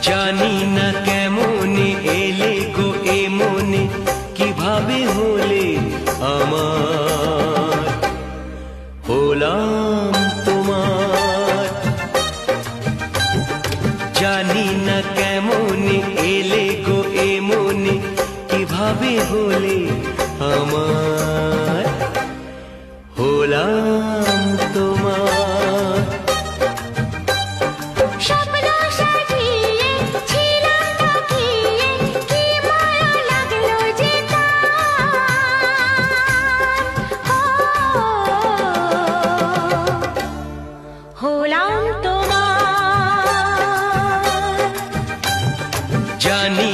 জানি না কেমনে এলে গো এ মনে, কিভাবে হলে আমার, হলাম তোমার। জানি না কেমনে এলে গো এ মনে, কিভাবে হলে আমার, হলাম তোমার। স্বপ্ন সাজিয়ে ছিলাম তাকিয়ে, কি মায়া লাগলো যে হলাম তোমার। জানি